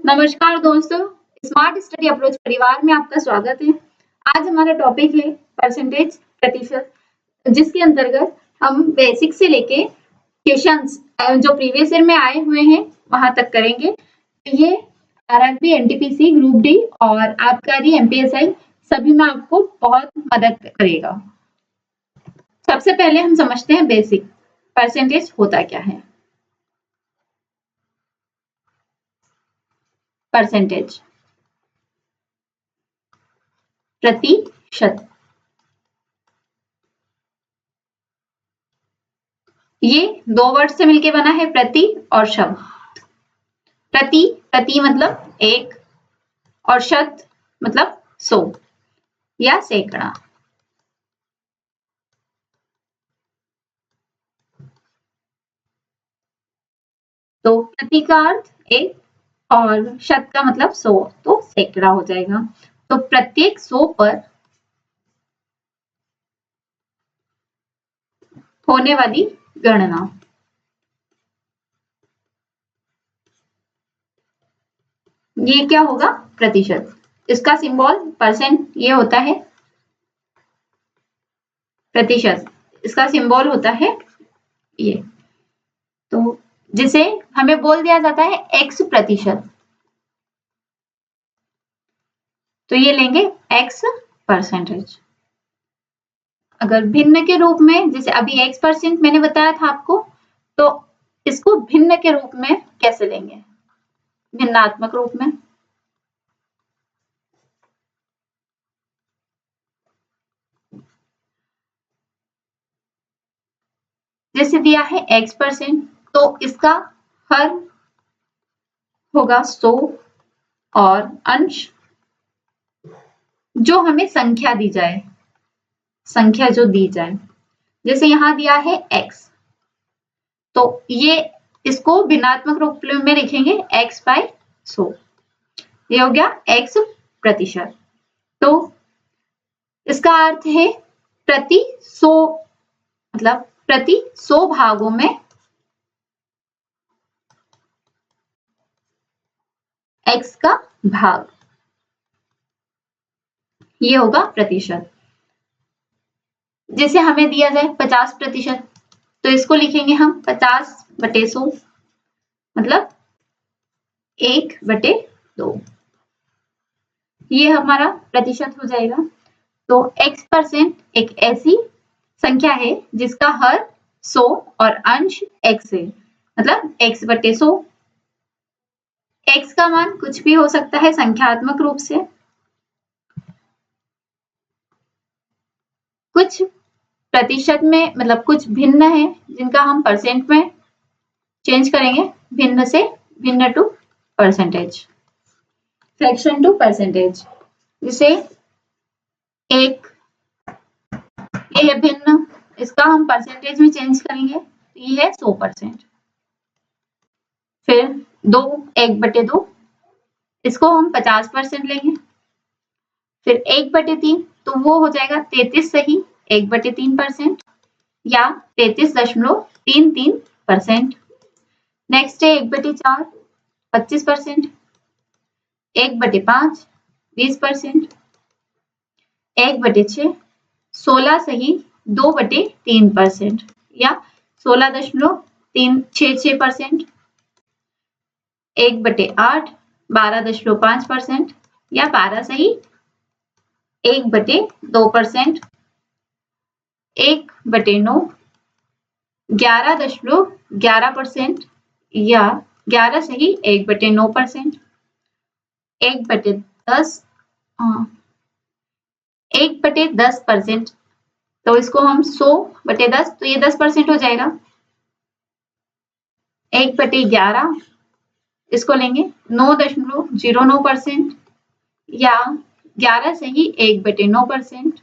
नमस्कार दोस्तों, smart study approach परिवार में आपका स्वागत है। आज हमारा टॉपिक है परसेंटेज प्रतिशत, जिसके अंतर्गत हम बेसिक से लेके क्वेश्चंस जो प्रीवियस ईयर में आए हुए हैं वहां तक करेंगे। तो ये आरआरबी, एनटीपीसी, ग्रुप डी और आबकारी, एमपीएसआई सभी में आपको बहुत मदद करेगा। सबसे पहले हम समझते हैं बेसिक परसेंटेज होता क्या है। परसेंटेज प्रतिशत, ये दो वर्ड से मिलके बना है, प्रति और शत। प्रति मतलब एक और शत मतलब 100 या सैकड़ा। तो प्रति का अर्थ एक और शत का मतलब 100, तो सैकड़ा हो जाएगा। तो प्रत्येक 100 पर होने वाली गणना, ये क्या होगा? प्रतिशत। इसका सिंबल परसेंट ये होता है, प्रतिशत इसका सिंबल होता है ये। तो जिसे हमें बोल दिया जाता है x प्रतिशत, तो ये लेंगे x परसेंटेज। अगर भिन्न के रूप में, जैसे अभी x% मैंने बताया था आपको, तो इसको भिन्न के रूप में कैसे लेंगे? भिन्नात्मक रूप में। जैसे दिया है x%, तो इसका हर होगा 100 और अंश जो हमें संख्या दी जाए, संख्या जो दी जाए, जैसे यहां दिया है x, तो ये इसको भिन्नात्मक रूप में लिखेंगे x/100। ये हो गया x प्रतिशत। तो इसका अर्थ है प्रति 100, मतलब प्रति 100 भागों में x का भाग, ये होगा प्रतिशत। जैसे हमें दिया जाए 50%, तो इसको लिखेंगे हम 50/100, मतलब 1/2। ये हमारा प्रतिशत हो जाएगा। तो x% एक ऐसी संख्या है जिसका हर 100 और अंश x है, मतलब x/100। x का मान कुछ भी हो सकता है संख्यात्मक रूप से, कुछ प्रतिशत में, मतलब कुछ भिन्न है जिनका हम परसेंट में चेंज करेंगे, भिन्न से भिन्न to percentage, fraction to percentage. जैसे एक ये है भिन्न, इसका हम परसेंटेज में चेंज करेंगे, ये है 100%। फिर 2 1/2, इसको हम 50% लेंगे। फिर 1/3, तो वो हो जाएगा 33 सही 1/3% या 33.33%। नेक्स्ट है 1/4 25%, 1/5 20%, 1/6 16 सही 2/3% या 16.366%, 1/8 12.5% या 12 सही 1/2%, 1/9 11.11% या 11 सही 1/9%, 1/10%, तो इसको हम 100/10, तो ये 10% हो जाएगा। 1/11, इसको लेंगे 9.09% या 11 सही 1/9%,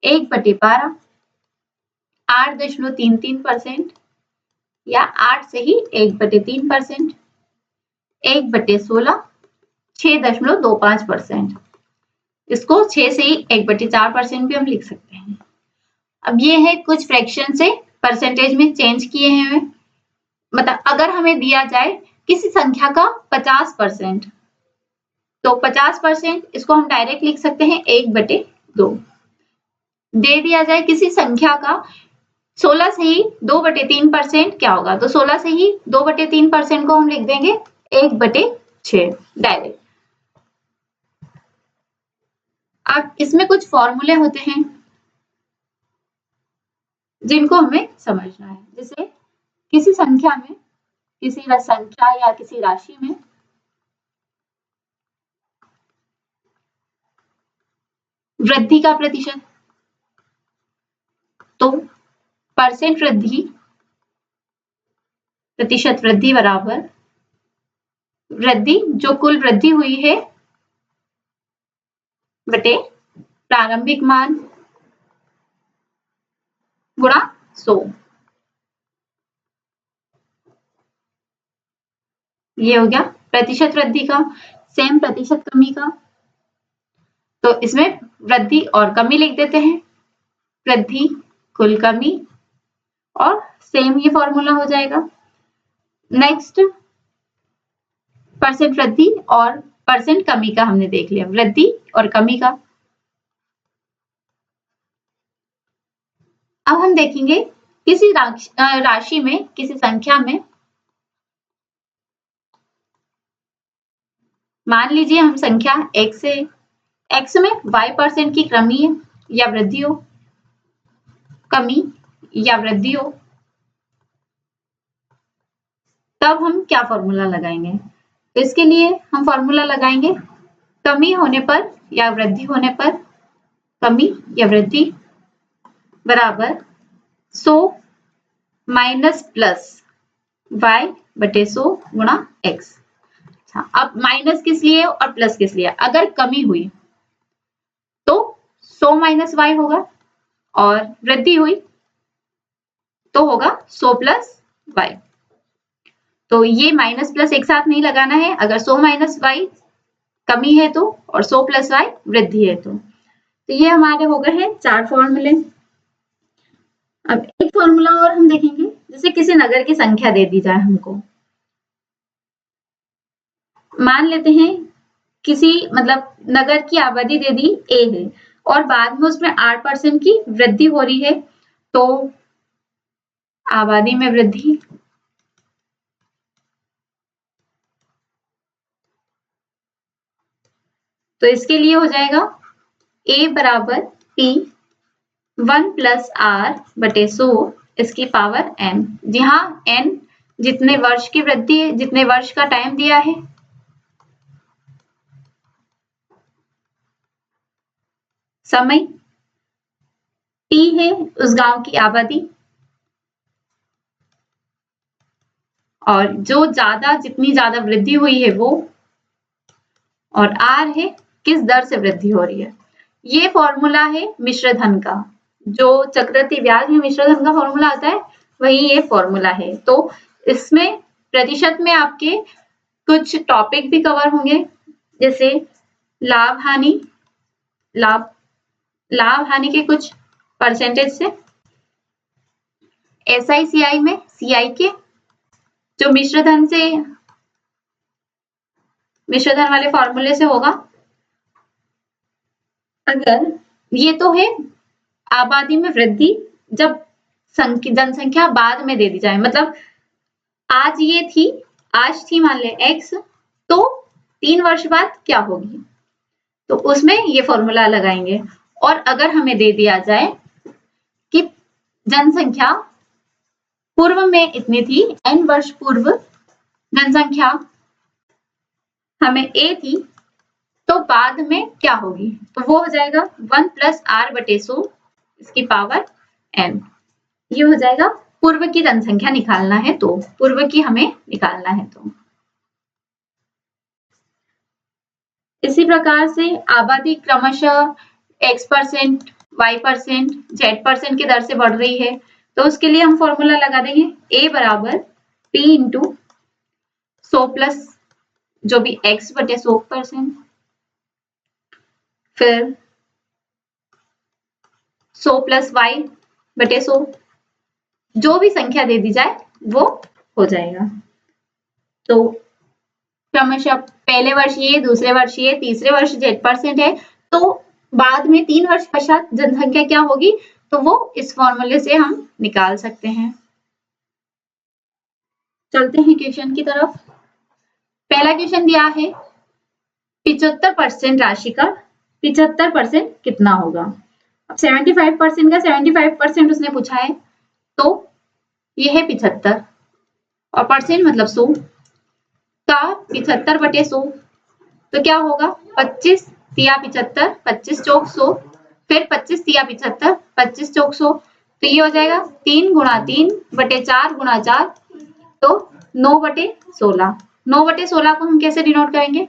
1/12 8.33% या 8 सही 1/3%, 1/16 6.25%, इसको 6 से 1/4% भी हम लिख सकते हैं। अब ये है कुछ फ्रैक्शन से परसेंटेज में चेंज किए हैं, मतलब अगर हमें दिया जाए किसी संख्या का 50%, तो 50% इसको हम डायरेक्ट लिख सकते हैं 1/2। दे दिया जाए किसी संख्या का 16 से ही 2/3% क्या होगा, तो 16 से ही 2/3% को हम लिख देंगे 1/6 डायरेक्ट। अब इसमें कुछ फॉर्मूले होते हैं जिनको हमें समझना है। जैसे किसी संख्या में, किसी संख्या या किसी राशि में वृद्धि का प्रतिशत, तो परसेंट वृद्धि, प्रतिशत वृद्धि बराबर वृद्धि जो कुल वृद्धि हुई है बटे प्रारंभिक मान गुणा 100। ये हो गया प्रतिशत वृद्धि का। सेम प्रतिशत कमी का, तो इसमें वृद्धि और कमी लिख देते हैं, वृद्धि कुल कमी, और सेम ये फॉर्मूला हो जाएगा। नेक्स्ट परसेंट वृद्धि और परसेंट कमी का हमने देख लिया, वृद्धि और कमी का। अब हम देखेंगे किसी राशि में, किसी संख्या में, मान लीजिए हम संख्या x है, x में y% की कमी या वृद्धि हो, कमी या वृद्धि हो, तब हम क्या फॉर्मूला लगाएंगे? तो इसके लिए हम फॉर्मूला लगाएंगे कमी होने पर या वृद्धि होने पर, कमी या वृद्धि बराबर 100 माइनस प्लस y/100 गुणा x। अब माइनस किस लिए और प्लस किस लिए? अगर कमी हुई तो 100 माइनस y होगा, और वृद्धि हुई तो होगा 100 प्लस y। तो ये माइनस प्लस एक साथ नहीं लगाना है, अगर 100 माइनस y कमी है तो, और 100 प्लस y वृद्धि है तो ये हमारे हो गए हैं 4 फॉर्मूले। अब एक फॉर्मूला और हम देखेंगे, जैसे किसी नगर की संख्या दे दी जाए हमको, मान लेते हैं किसी मतलब नगर की आबादी दे दी A है और बाद में उसमें 8% की वृद्धि हो रही है, तो आबादी में वृद्धि तो इसके लिए हो जाएगा A बराबर P 1 प्लस R/100 इसकी पावर n, जहां n जितने वर्ष की वृद्धि है, जितने वर्ष का टाइम दिया है, समय T है उस गांव की आबादी, और जो जितनी ज्यादा वृद्धि हुई है वो, और R है किस दर से वृद्धि हो रही है। ये फॉर्मूला है मिश्र धन का, जो चक्रवृद्धि ब्याज में मिश्र धन का फॉर्मूला आता है वही ये फॉर्मूला है। तो इसमें प्रतिशत में आपके कुछ टॉपिक भी कवर होंगे, जैसे लाभ हानि, लाभ हानि के कुछ परसेंटेज से, SI/CI में CI के जो मिश्र धन वाले फॉर्मूले से होगा। अगर ये तो है आबादी में वृद्धि जब जनसंख्या बाद में दे दी जाए, मतलब आज थी मान ले x, तो 3 वर्ष बाद क्या होगी, तो उसमें ये फॉर्मूला लगाएंगे। और अगर हमें दे दिया जाए कि जनसंख्या पूर्व में इतनी थी, n वर्ष पूर्व जनसंख्या हमें A थी, तो बाद में क्या होगी, तो वो हो जाएगा 1 प्लस R/100 इसकी पावर n। ये हो जाएगा पूर्व की जनसंख्या निकालना है, तो पूर्व की हमें निकालना है। तो इसी प्रकार से आबादी क्रमशः x%, y%, z% की दर से बढ़ रही है, तो उसके लिए हम फॉर्मूला लगा देंगे A बराबर P इंटू 100 प्लस जो भी x/100%, फिर 100 प्लस y/100, जो भी संख्या दे दी जाए वो हो जाएगा। तो क्रमशः पहले वर्ष ये, दूसरे वर्ष ये, तीसरे वर्ष Z% है, तो बाद में 3 वर्ष पश्चात जनसंख्या क्या होगी, तो वो इस फॉर्मूले से हम निकाल सकते हैं। चलते हैं क्वेश्चन की तरफ। पहला क्वेश्चन दिया है 75% राशि का 75% कितना होगा। अब 75% का 75% उसने पूछा है, तो ये है 75 और परसेंट मतलब 100 का 75/100, तो क्या होगा 25 तिया 75, 25 चौक 100, फिर 25 तिया 75, 25 चौक 100, तो ये हो जाएगा 3 गुणा 3/4 गुणा 4, तो 9/16। 9/16 को हम कैसे डिनोट करेंगे,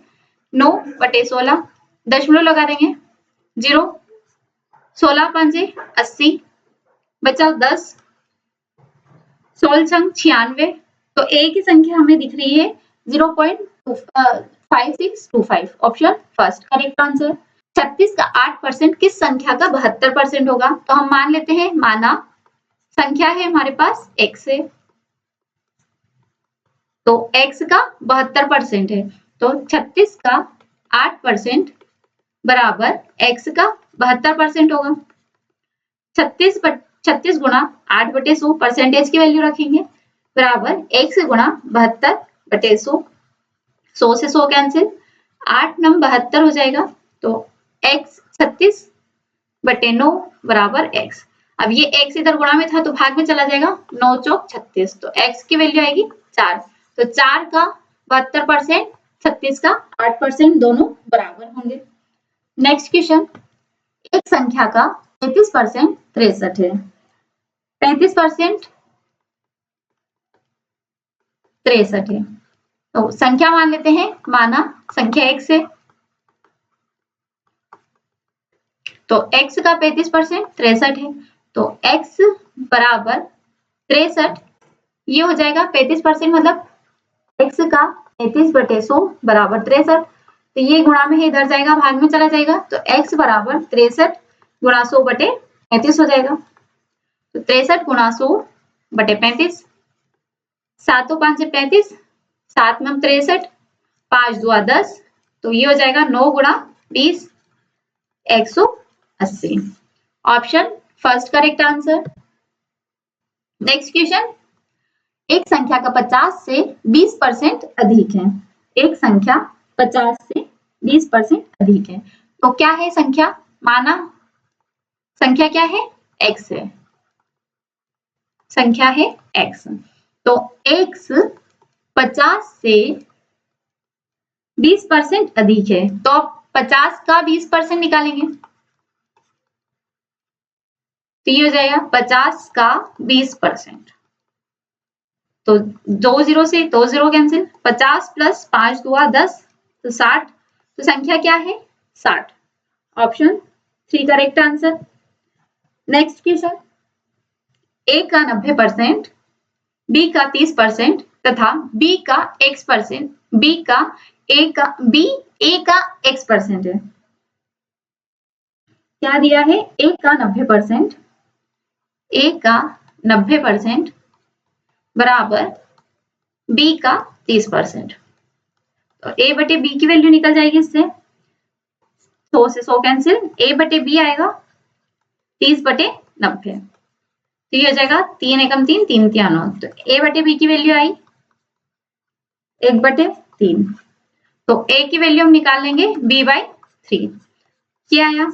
9/16 दशमलव लगा देंगे, 0, 16 5 80, बचा 10, 16 छंग 96, तो ए की संख्या हमें दिख रही है 0.5625, ऑप्शन फर्स्ट करेक्ट आंसर। 36 का 8% किस संख्या का 72% होगा, तो हम मान लेते हैं, माना संख्या है हमारे पास x है, तो x का 72% है, तो 36 का 8% बराबर x का 72% होगा। 36 गुणा 8/100 परसेंटेज की वैल्यू रखेंगे, बराबर x गुणा 72/100, 100 से 100 कैंसिल, 8 9 72 हो जाएगा, तो x 36/9 बराबर x। अब ये x इधर गुणा में था तो भाग में चला जाएगा, 9 चौक 36, तो x की वैल्यू आएगी 4, तो 4 का 72%, 36 का 8% दोनों बराबर होंगे। नेक्स्ट क्वेश्चन, एक संख्या का 33% 63 है, 35% 63 है, तो संख्या मान लेते हैं, माना संख्या x है, तो x का 35% 63 है, तो x बराबर 63, ये हो जाएगा 35% मतलब x का 33/100 बराबर 63, तो ये गुणा में है, इधर जाएगा भाग में चला जाएगा, तो x बराबर 63 गुणा 100/35 हो जाएगा, तो 63 गुणा 100/35, 7 5 35, 7 9 63, 5 2 10, तो ये हो जाएगा 9 गुणा 20 180, option first correct answer. Next question, एक संख्या का 50 से 20% अधिक है, एक संख्या 50 से 20% अधिक है, तो क्या है संख्या, माना संख्या क्या है, x है, संख्या है x, तो x 50 से 20% अधिक है, तो आप 50 का 20% निकालेंगे, तो ये हो जाएगा 50 का 20%, तो 2 0 से 2 0 कैंसिल, 50 प्लस 5 2 10, तो 60, तो संख्या क्या है 60, option 3 correct answer. Next question, a का 90%, b का 30% तथा b का x%, b का a का x% है, क्या दिया है, a का 90%, a का 90% बराबर b का 30%, तो a बटे b की वैल्यू निकल जाएगी इससे, 100 से 100 कैंसिल, a बटे b आएगा 30/90, तो ये हो जाएगा 3 एकम 3 3 तिया 9, तो a बटे b की वैल्यू आई 1/3, तो a की वैल्यू हम निकाल लेंगे b/3, क्या आया,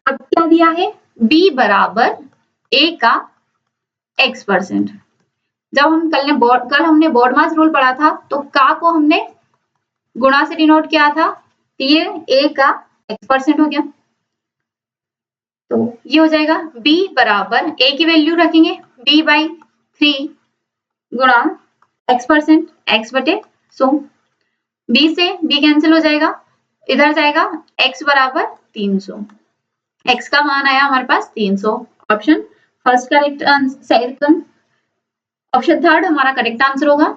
अब क्या दिया है, b बराबर a का x%, जब हम कल हमने बोर्ड मास रूल पढ़ा था, तो का को हमने गुणा से डिनोट किया था, तो ये a का x% हो गया, तो ये हो जाएगा b बराबर a की वैल्यू रखेंगे b/3 गुणा x%, x बटे 100, b से b कैंसिल हो जाएगा, इधर जाएगा x बराबर 300, x का मान आया हमारे पास 300, option first correct answer, option third हमारा करेक्ट आंसर होगा।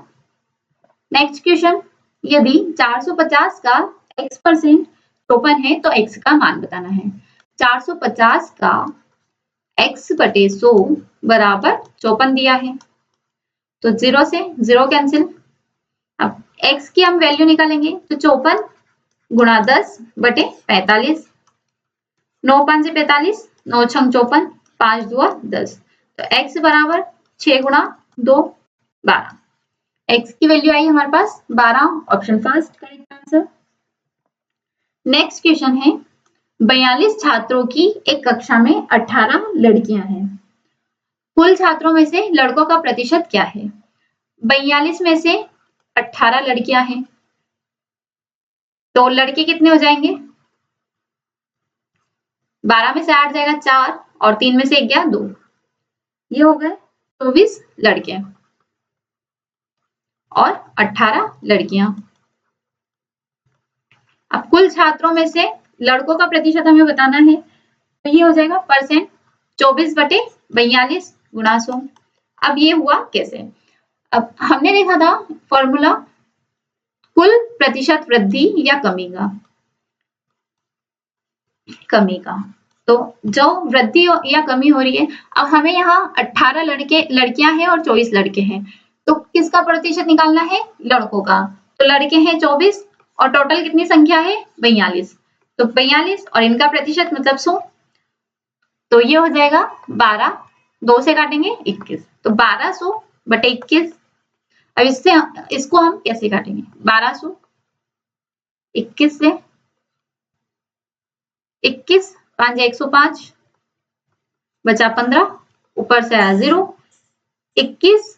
नेक्स्ट क्वेश्चन, यदि 450 का x% 54 है तो x का मान बताना है, 450 का x/100 बराबर 54 दिया है, तो 0 से 0 कैंसिल, अब x की हम वैल्यू निकालेंगे तो 54 गुणा 10 बटे 45, 9 5 से 45, 9 6 54, 5 2 10, तो x बराबर 6 गुणा 2 12, x की वैल्यू आई हमारे पास 12, option first correct answer. Next question है 42 छात्रों की एक कक्षा में 18 लड़कियां हैं, कुल छात्रों में से लड़कों का प्रतिशत क्या है? 42 में से 18 लड़कियां हैं, तो लड़के कितने हो जाएंगे? 12 में से 8 जाएगा 4 और 3 में से 1 गया 2, ये हो गए 24 लड़के और 18 लड़कियां। अब कुल छात्रों में से लड़कों का प्रतिशत हमें बताना है, तो ये हो जाएगा परसेंट 24 बटे 42 गुणा 100। अब ये हुआ कैसे? अब हमने देखा था फॉर्मूला कुल प्रतिशत वृद्धि या कमी का, तो जो वृद्धि या कमी हो रही है, अब हमें यहाँ 18 लड़कियां हैं और 24 लड़के हैं, तो किसका प्रतिशत निकालना है? लड़कों का। तो लड़के हैं 24 और टोटल कितनी संख्या है? 42, तो 42 और इनका प्रतिशत मतलब 100, तो ये हो जाएगा 12, 2 से काटेंगे 21, तो 1200 बटे 21। अब इसको हम कैसे काटेंगे? 1200 21 से 21 5 105 बचा 15, ऊपर से आया 0, 21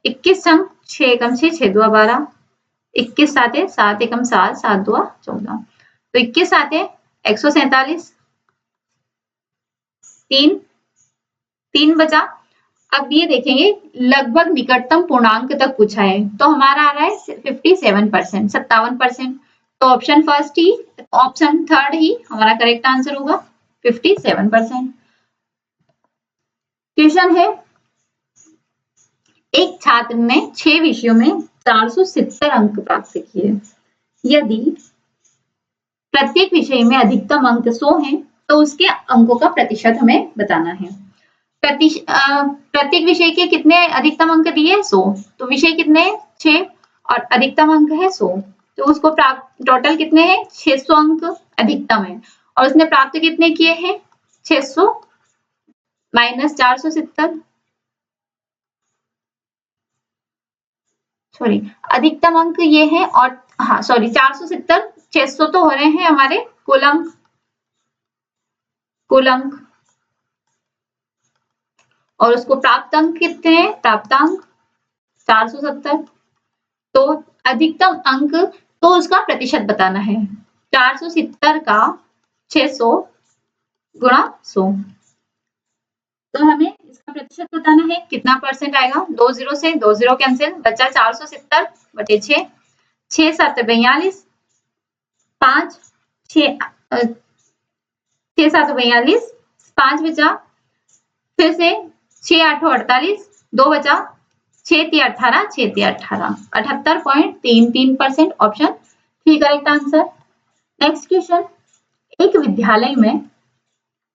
21 छंग 6 एकम 6 6 2 12, 21 साते 7 एकम 7 7 2 14, तो 21 साते 147, 3 बचा। अब ये देखेंगे लगभग निकटतम पूर्णांक तक पूछा है, तो हमारा आ रहा है 57%, 57%, तो ऑप्शन फर्स्ट ही, ऑप्शन थर्ड ही हमारा करेक्ट आंसर होगा 57%। क्वेश्चन है एक छात्र ने 6 विषयों में 470 अंक प्राप्त किए, यदि प्रत्येक विषय में अधिकतम अंक 100 हैं, तो उसके अंकों का प्रतिशत हमें बताना है। प्रत्येक विषय के कितने अधिकतम अंक दिए? 100, तो विषय कितने? 6 और अधिकतम अंक है 100, तो उसको प्राप्त टोटल कितने हैं? 600 अंक अधिकतम है, और उसने प्राप्त कितने किए हैं? 600 माइनस 470, सॉरी अधिकतम अंक ये है, और हाँ सॉरी 470, 600 तो हो रहे हैं हमारे कुल अंक, और उसको प्राप्त अंक कितने हैं? प्राप्तांक 470, तो अधिकतम अंक, तो उसका प्रतिशत बताना है। 470 का 600 गुणा 100, तो हमें इसका प्रतिशत बताना है, कितना परसेंट आएगा? 2 0 से 2 0 कैंसिल, बचा 470 बटे 6, 6 7 42, 5 6 6 7 42, 5 बचा, फिर से 6 8 48, 2 बचा, 6 3 18, 6 3 18, 78.33%, option C correct answer. Next question, एक विद्यालय में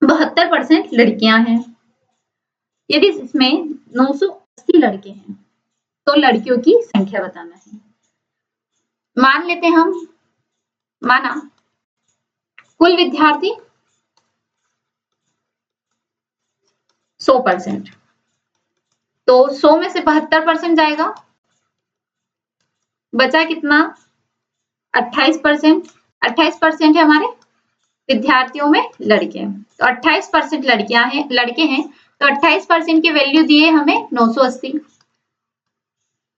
72% लड़कियां हैं, यदि इसमें 980 लड़के हैं, तो लड़कियों की संख्या बताना है। मान लेते हम, माना कुल विद्यार्थी 100%, तो 100 में से 72% जाएगा, बचा कितना? 28%, 28% है हमारे विद्यार्थियों में लड़के, तो 28% लड़के हैं, तो 28% की वैल्यू दिए हमें 980,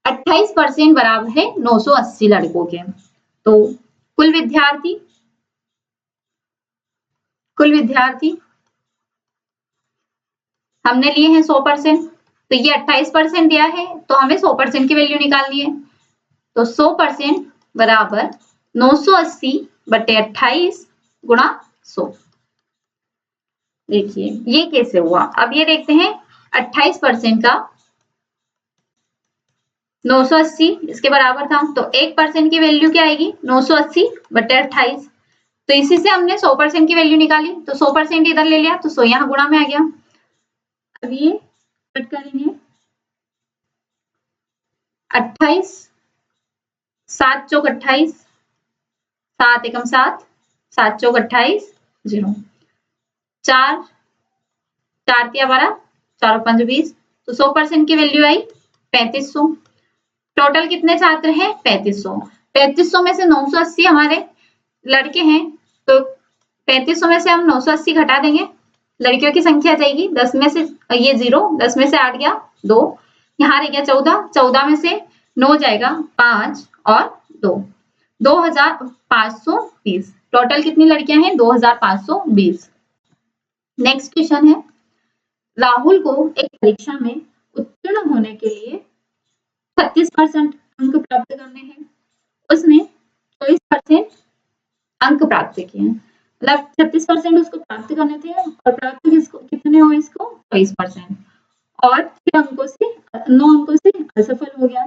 28% बराबर है 980 लड़कों के, तो कुल विद्यार्थी हमने लिए हैं 100%, तो ये 28% दिया है, तो हमें 100% की वैल्यू निकालनी है, तो 100% बराबर 980 बटे 28 गुणा 100। देखिए ये कैसे हुआ, अब ये देखते हैं 28% का 980 इसके बराबर था, तो 1% की वैल्यू क्या आएगी? 980 बटे 28, तो इसी से हमने 100% की वैल्यू निकाली, तो 100% इधर ले लिया, तो 100 यहाँ गुणा में आ गया। अब ये कट करेंगे, 28, 7 चौक 28, 7 एकम 7, 7 चौक 28, 0, 4, 4 तिया 12, 4 और 5 20, तो 100% की वैल्यू आई 3500। टोटल कितने छात्र हैं? 3500। 3500 में से 980 हमारे लड़के हैं, तो 3500 में से हम 980 घटा देंगे, लड़कियों की संख्या जाएगी 10 में से ये 0, 10 में से 8 गया 2, यहाँ रह गया 14, 14 में से 9 जाएगा 5 और 2, 2520। टोटल कितनी लड़कियां हैं? 2520। नेक्स्ट क्वेश्चन है, राहुल को एक परीक्षा में उत्तीर्ण होने के लिए 36% अंक प्राप्त करने हैं, उसने 24% अंक प्राप्त किए हैं, मतलब 36% उसको प्राप्त करने थे और प्राप्त कितने हुए इसको? 24%, और 9 अंकों से असफल हो गया।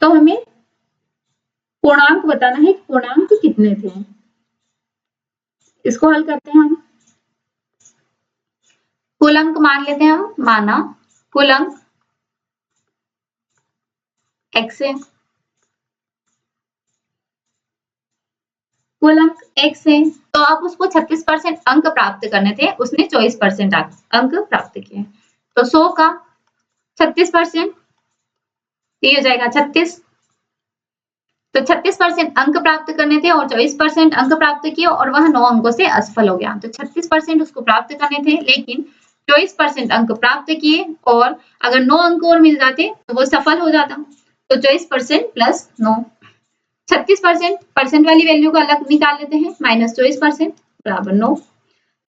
तो हमें पूर्णांक बताना है, पूर्णांक कितने थे। इसको हल करते हैं हम। कुल अंक मान लेते हैं हम, माना कुल अंक x है, कुल अंक x है, तो अब उसको 36% अंक प्राप्त करने थे, उसने 24% अंक प्राप्त किए, तो 100 का 36%, ये हो जाएगा 36। तो 36% अंक प्राप्त करने थे और 24% अंक प्राप्त किए और वह 9 अंकों से असफल हो गया। तो 36% उसको प्राप्त करने थे, लेकिन 24% अंक प्राप्त किए, और अगर 9 अंक और मिल जाते तो वो सफल हो जाता। तो 24% प्लस 9, 36% परसेंट वाली वैल्यू को अलग निकाल लेते हैं, माइनस 24% बराबर 9।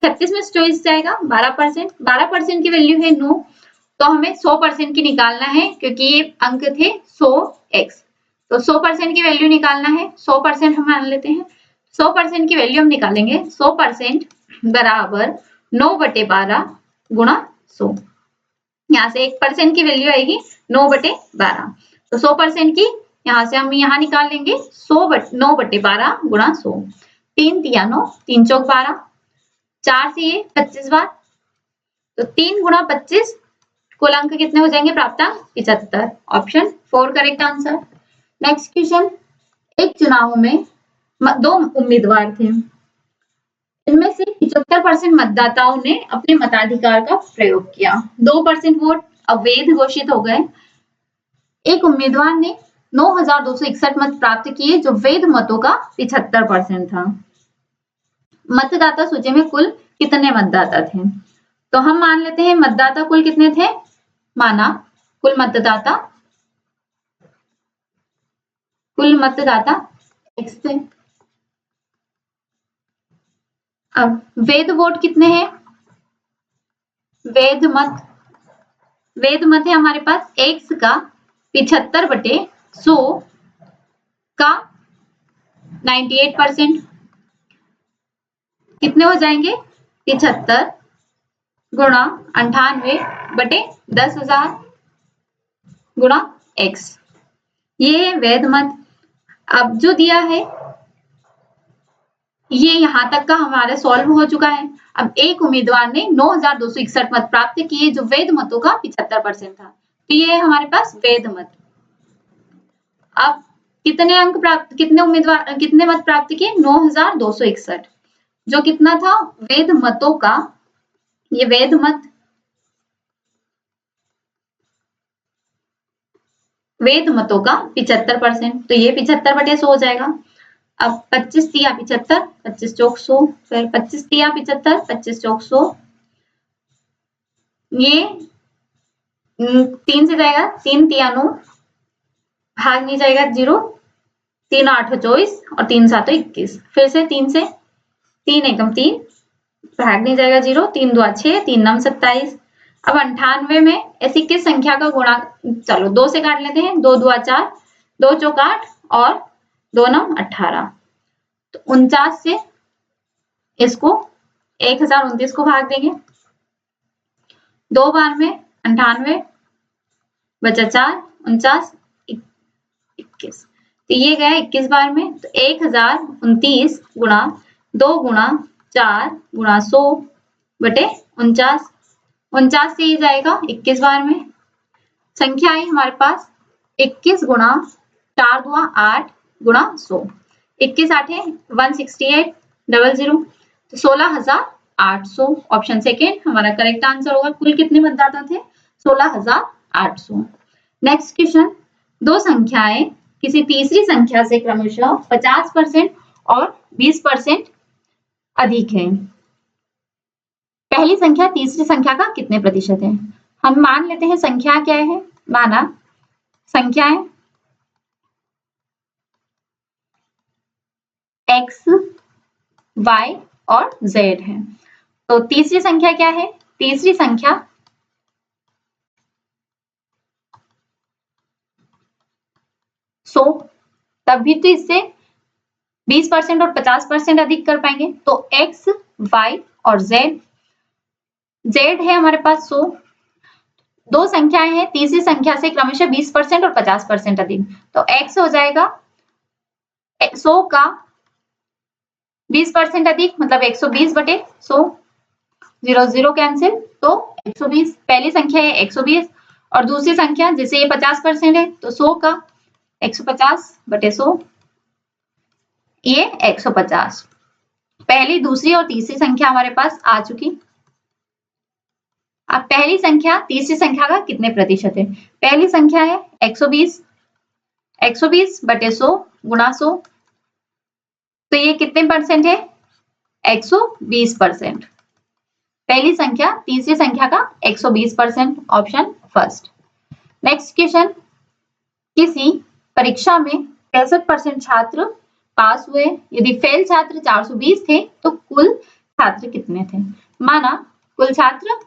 36 में 24 जाएगा 12%, 12% की वैल्यू है 9, तो हमें 100% की निकालना है, क्योंकि ये अंक थे 100x, तो 100% की वैल्यू निकालना है। 100% हम मान लेते हैं, 100% की वैल्यू हम निकालेंगे, 100% बराबर 9/12 गुणा 100, यहाँ से 1% की वैल्यू आएगी 9/12, तो 100% की यहाँ से हम यहाँ निकाल लेंगे 9/12 गुणा 100, 3 तिया 9, 3 चौक 12, 4 से ये 25 बार, तो 3 गुणा 25, कुल अंक कितने हो जाएंगे प्राप्तांक? 75। Option 4 correct answer. Next question, एक चुनाव में 2 उम्मीदवार थे, इनमें से 75% मतदाताओं ने अपने मताधिकार का प्रयोग किया, 2% वोट अवैध घोषित हो गए। एक उम्मीदवार ने 9261 मत प्राप्त किए, जो वैध मतों का 75% था। मतदाता सूची में कुल कितने मतदाता थे? तो हम मान लेते हैं मतदाता कुल कितने थे, माना कुल मतदाता x थे। अब वैध वोट कितने हैं? वैध मत है हमारे पास x का 75/100 का 98%, कितने हो जाएंगे? 75 गुणा 98/10,000 गुणा x, ये है वैध मत। अब जो दिया है ये यहाँ तक का हमारा सॉल्व हो चुका है। अब एक उम्मीदवार ने 9261 मत प्राप्त किए, जो वैध मतों का 75% था, तो ये है हमारे पास वैध मत। अब कितने मत प्राप्त किए? 9261, जो कितना था वैध मतों का, ये वैध मतों का 75%, तो ये 75/100 हो जाएगा। अब 25 तिया 75, 25 चौक 100, फिर 25 तिया 75, 25 चौक 100, ये 3 से जाएगा, 3 तिया 9, भाग नहीं जाएगा 0, 3 8 24 और 3 7 21, फिर से 3 से, 3 एकम 3, भाग नहीं जाएगा 0, 3 2 6, 3 9 27। अब 98 में ऐसी किस संख्या का गुणा, चलो 2 से काट लेते हैं, 2 2 4, 2 चौक 8 और 2 9 18, तो 49 से इसको 1029 को भाग देंगे, 2 बार में 98 बचा 4, 49 21, तो ये गया 21 बार में, तो 1029 गुणा 2 गुणा 4 गुणा 100/49, 49 से ये जाएगा 21 बार में, संख्या आई हमारे पास 21 गुणा 4 दुआ 8 गुणा 100, 21 8 16800, तो 16,800 ऑप्शन सेकेंड हमारा करेक्ट आंसर होगा। कुल कितने मतदाता थे? 16,800। नेक्स्ट क्वेश्चन, दो संख्याएं किसी तीसरी संख्या से क्रमशः 50% और 20% अधिक है। पहली संख्या तीसरी संख्या का कितने प्रतिशत है? हम मान लेते हैं संख्या क्या है, माना संख्याएं x, y और z है। तो तीसरी संख्या क्या है? तीसरी संख्या 100, तब भी तो इससे 20% और 50% अधिक कर पाएंगे। तो x, y और z है हमारे पास 100। दो संख्याएं हैं तीसरी संख्या से क्रमशः 20% और 50% अधिक, तो x हो जाएगा 100 का 20% अधिक मतलब 120 बटे 100, 0 0 कैंसिल, तो 120 पहली संख्या है 120 और दूसरी संख्या जैसे ये 50% है तो 100 का 150 बटे 100, ये 150। पहली, दूसरी और तीसरी संख्या हमारे पास आ चुकी। अब पहली संख्या तीसरी संख्या का कितने प्रतिशत है? पहली संख्या है 120, 120 बटे 100 गुणा 100, तो ये कितने परसेंट है? 120%। पहली संख्या तीसरी संख्या का 120%, ऑप्शन फर्स्ट। नेक्स्ट क्वेश्चन, किसी परीक्षा में 65% छात्र पास हुए, यदि फेल छात्र 420 थे तो कुल छात्र कितने थे? माना कुल छात्र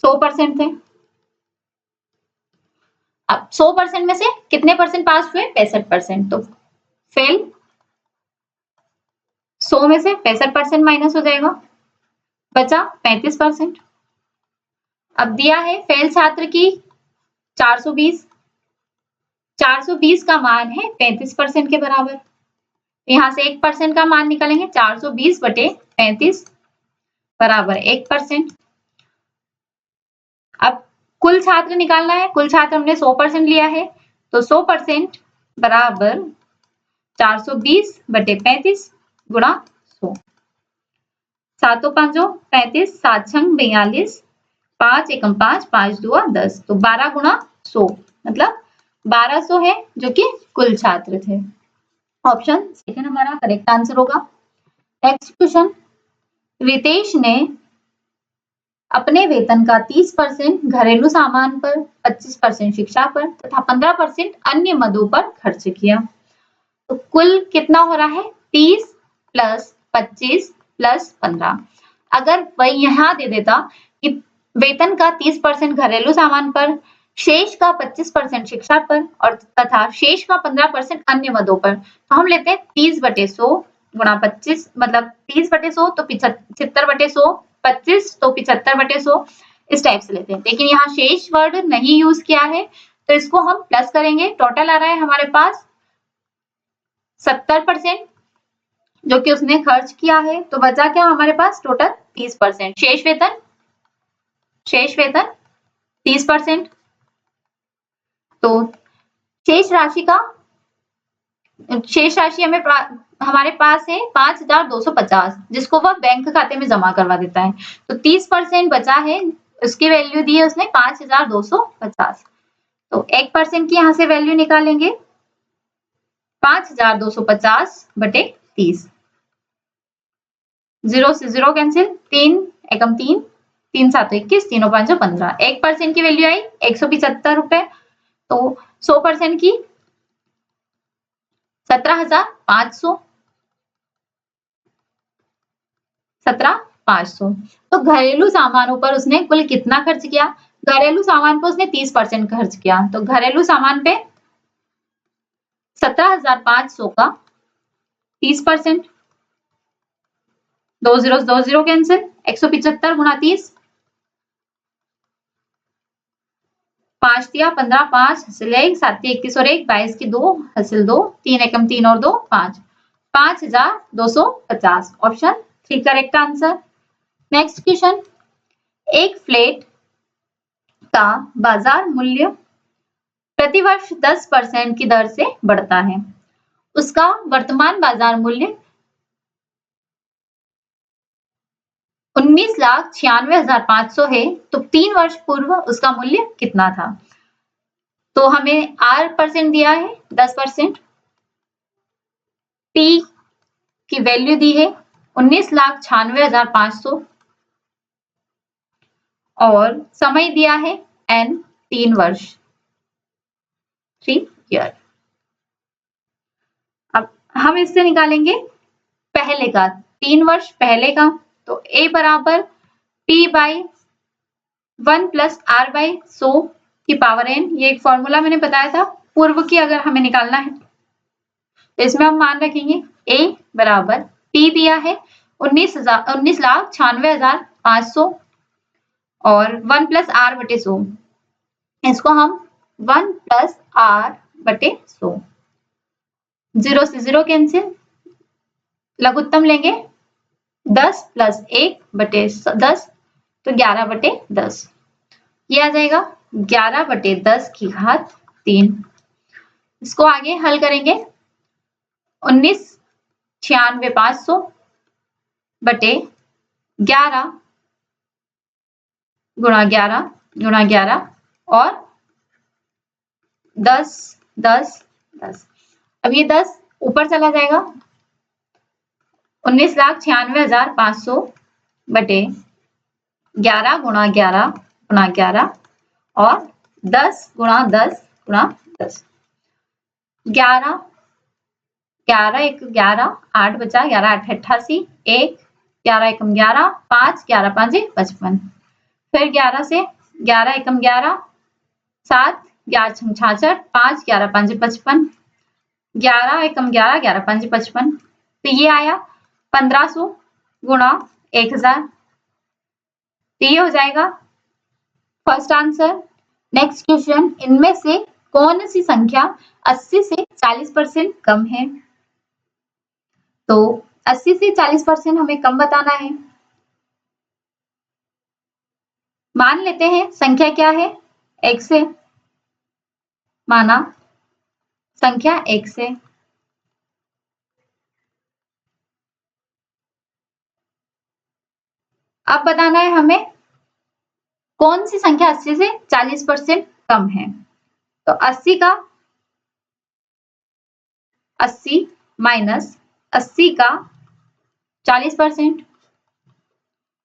100% थे। अब 100% में से कितने परसेंट पास हुए? 65%, तो फेल 100 में से 65% माइनस हो जाएगा, बचा 35%। अब दिया है फेल छात्र की 420, 420 का मान है 35% के बराबर, यहां से 1% का मान निकालेंगे, 420 बटे 35 बराबर 1%। अब कुल छात्र निकालना है, कुल छात्र हमने 100% लिया है, तो 100% बराबर 420 बटे 35 गुणा 100, 7 5 35, 7 6 42, 5 1 5, 5 2 10, तो 12 गुणा 100 मतलब 1200 है जो कि कुल छात्र थे। ऑप्शन सेकंड हमारा करेक्ट आंसर होगा। नेक्स्ट क्वेश्चन, रितेश ने अपने वेतन का 30% घरेलू सामान पर, 25% शिक्षा पर तथा 15% अन्य मदों पर खर्च किया, तो कुल कितना हो रहा है? 30 प्लस 25 प्लस 15। अगर वही यहाँ दे देता कि वेतन का 30% घरेलू सामान पर, शेष का 25% शिक्षा पर और तथा शेष का 15% अन्य मदों पर, तो हम लेते हैं 30 बटे 100 गुणा 25 मतलब 30 बटे 100 तो 75 बटे 100, 25 तो 75 बटे 100, इस टाइप से लेते हैं। लेकिन यहाँ शेष वर्ड नहीं यूज किया है तो इसको हम प्लस करेंगे, टोटल आ रहा है हमारे पास 70% जो कि उसने खर्च किया है, तो बचा क्या हमारे पास? टोटल 30%। शेष वेतन 30%, तो शेष राशि हमारे पास है 5,250 जिसको वह बैंक खाते में जमा करवा देता है, तो 30% बचा है, उसकी वैल्यू दी है उसने 5,250, तो 1% की यहाँ से वैल्यू निकालेंगे 5,250 बटे 30, 0 से 0 कैंसिल, 3 एकम 3, 3 7 21, 3 5 15, 1% की वैल्यू आई 175 रुपए, तो 100% की 17,500, 17,500। तो घरेलू सामानों पर उसने कुल कितना खर्च किया? घरेलू सामान पर उसने 30% खर्च किया, तो घरेलू सामान पे 17,500 का 30%, 2 0 2 0 कैंसिल, 175 गुणा 30, 5 दिया 15, 5 हासिल 1, 7 21 और 1 22 की 2 हासिल 2, 3 एकम 3 और 2 5, 5,250, option 3 correct answer. Next question, एक फ्लैट का बाजार मूल्य प्रति वर्ष 10% की दर से बढ़ता है, उसका वर्तमान बाजार मूल्य 19,96,500 है, तो 3 वर्ष पूर्व उसका मूल्य कितना था? तो हमें R% दिया है 10%, T की वैल्यू दी है 19,96,500 और समय दिया है N 3 वर्ष 3 ईयर। अब हम इससे निकालेंगे पहले का 3 वर्ष पहले का, तो A बराबर P by 1 plus R by 100 की पावर N, ये एक फॉर्मूला मैंने बताया था। पूर्व की अगर हमें निकालना है तो इसमें हम मान रखेंगे A बराबर P दिया है 19,96,500 और 1 प्लस R बटे 100, इसको हम 1 प्लस R बटे 100, 0 से 0 कैंसिल, लघुत्तम लेंगे 10 प्लस 1 बटे 10 तो 11 बटे 10, ये आ जाएगा 11 बटे 10 की घात 3। इसको आगे हल करेंगे 19,96,500 बटे 11 गुणा 11 गुणा 11 और 10 10 10। अब ये 10 ऊपर चला जाएगा, 19,96,500 बटे 11 गुणा 11 गुणा 11 और 10 गुणा 10 गुणा 10, 11 11 1 11 8 बचा, 11 8 88, 1 11 1 11 5 11 5 55, फिर 11 से 11 1 11 7 11 6 66, 5 11 5 55, 11 1 11 11 5 55, तो ये आया 1500 गुणा 1000, तो ये हो जाएगा फर्स्ट आंसर। नेक्स्ट क्वेश्चन, इनमें से कौन सी संख्या 80 से 40% कम है? तो 80 से 40% हमें कम बताना है। मान लेते हैं संख्या क्या है, x है, माना संख्या x है। अब बताना है हमें कौन सी संख्या 80 से 40% कम है। तो 80 माइनस 80 का 40%,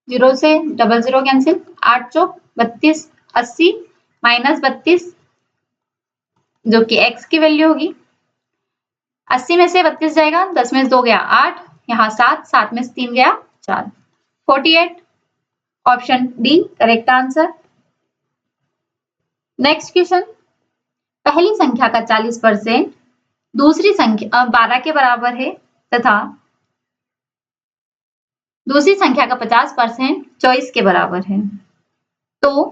0 से 00 कैंसिल, 8 चौक 32, 80 माइनस 32 जो कि x की वैल्यू होगी, 80 में से 32 जाएगा, 10 में से 2 गया 8, यहाँ 7, 7 में से 3 गया 4, 48, option D correct answer. Next question, पहली संख्या का 40% दूसरी संख्या 12 के बराबर है तथा दूसरी संख्या का 50% 24 के बराबर है, तो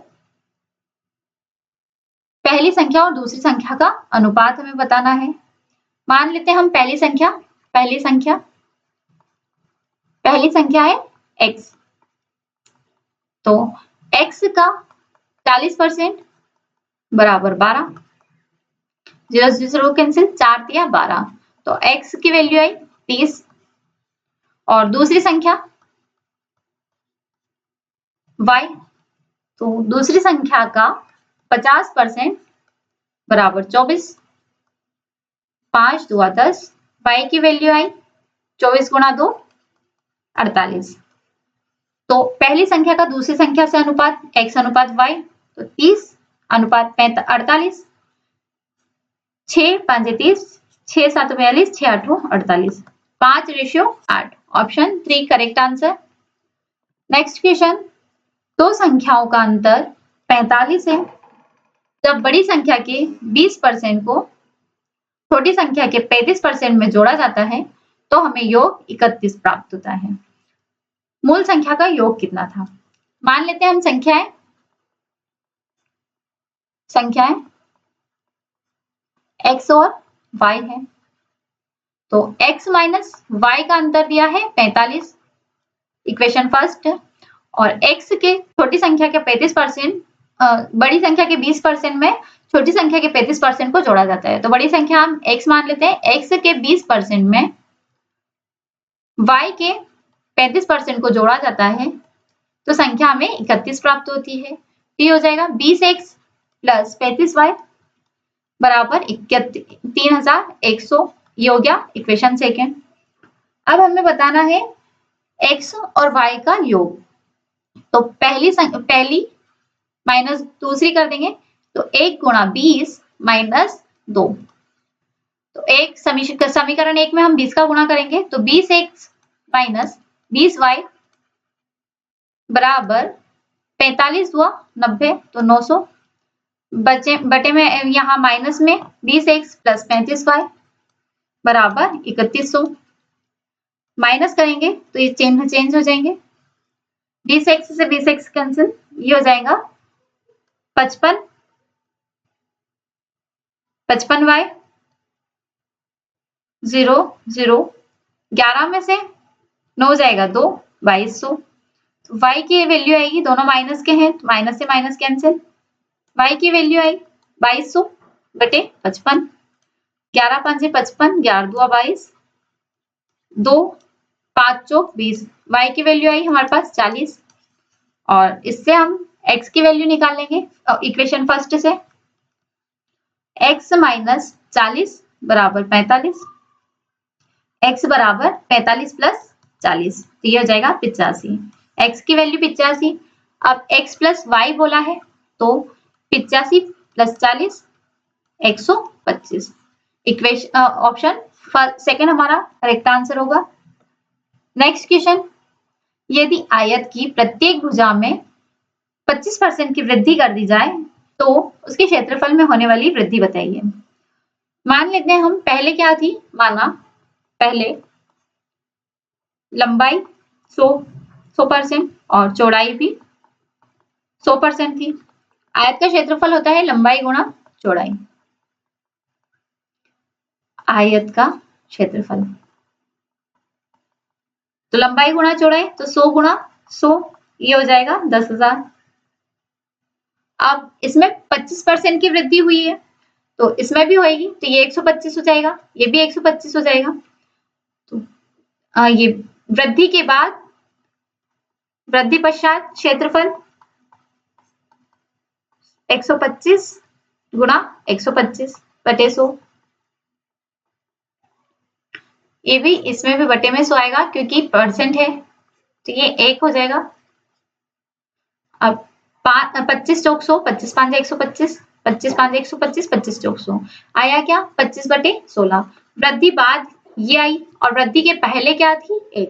पहली संख्या और दूसरी संख्या का अनुपात हमें बताना है। मान लेते हैं हम पहली संख्या है x, तो x का 40% बराबर 12, 0 से 0 कैंसिल, 4 दिया 12, तो x की वैल्यू आई 30 और दूसरी संख्या y, तो दूसरी संख्या का 50% बराबर 24, 5 2 10, y की वैल्यू आई 24 गुणा 2 48, तो पहली संख्या का दूसरी संख्या से अनुपात x अनुपात y, तो 30 अनुपात 48, 6 5 30, 6 7 42, 6 8 48, 5:8, option 3 correct answer. Next question, दो संख्याओं का अंतर 45 है, जब बड़ी संख्या के 20% को छोटी संख्या के 35% में जोड़ा जाता है तो हमें योग 31 प्राप्त होता है। मूल संख्या का योग कितना था? मान लेते हैं हम संख्याएं x और y है, तो x माइनस y का अंतर दिया है 45, इक्वेशन फर्स्ट, और x के छोटी संख्या के 35% बड़ी संख्या के 20% में छोटी संख्या के 35% को जोड़ा जाता है। तो बड़ी संख्या हम x मान लेते हैं, x के 20% में y के 35% को जोड़ा जाता है तो संख्या हमें 31 प्राप्त होती है। तो ये हो जाएगा 20x प्लस 35y बराबर 3100। ये हो गया इक्वेशन सेकेंड। अब हमें बताना है x और y का योग। तो पहली माइनस दूसरी कर देंगे तो 1 गुणा 20 माइनस 2। तो एक समीकरण 1 में हम 20 का गुणा करेंगे तो 20x माइनस 20y बराबर 45 हुआ 90 तो 900 बटे में यहाँ माइनस में 20x प्लस 35y बराबर 3100। माइनस करेंगे तो ये चिन्ह चेंज हो जाएंगे, 20x से 20x कैंसिल, ये हो जाएगा 55y 0 0 11 में से 9 जाएगा 2 2200। तो y की वैल्यू आएगी, दोनों माइनस के हैं तो माइनस से माइनस कैंसिल, y की वैल्यू आई 2200 बटे 55, 11 5 55, 11 2 22, 2 5 चौक 20, y की वैल्यू आई हमारे पास 40 और इससे हम x की वैल्यू निकाल लेंगे इक्वेशन फर्स्ट से। x माइनस 40 बराबर 45, x बराबर 45 प्लस 40 तो ये हो जाएगा 85। x की वैल्यू 85। अब x प्लस y बोला है तो 85 प्लस 40 125। इक्वेशन ऑप्शन सेकंड हमारा करेक्ट आंसर होगा। नेक्स्ट क्वेश्चन, यदि आयत की प्रत्येक भुजा में 25% की वृद्धि कर दी जाए तो उसके क्षेत्रफल में होने वाली वृद्धि बताइए। मान लेते हैं हम पहले क्या थी, माना पहले लंबाई 100% और चौड़ाई भी 100% थी। आयत का क्षेत्रफल होता है लंबाई गुणा चौड़ाई। आयत का क्षेत्रफल तो लंबाई गुणा चौड़ाई तो 100 गुणा 100 ये हो जाएगा 10,000। अब इसमें 25% की वृद्धि हुई है तो इसमें भी होएगी तो ये 125 हो जाएगा, ये भी 125 हो जाएगा। तो ये वृद्धि के बाद वृद्धि पश्चात क्षेत्रफल 125 गुणा 125 बटे 100। ये भी इसमें भी बटे में 100 आएगा क्योंकि परसेंट है तो ये 1 हो जाएगा। अब 25 चौक 100, 25 5 125, 25 5 125, 25 चौक 100 आया क्या 25 बटे 16। वृद्धि बाद ये आई और वृद्धि के पहले क्या थी 1।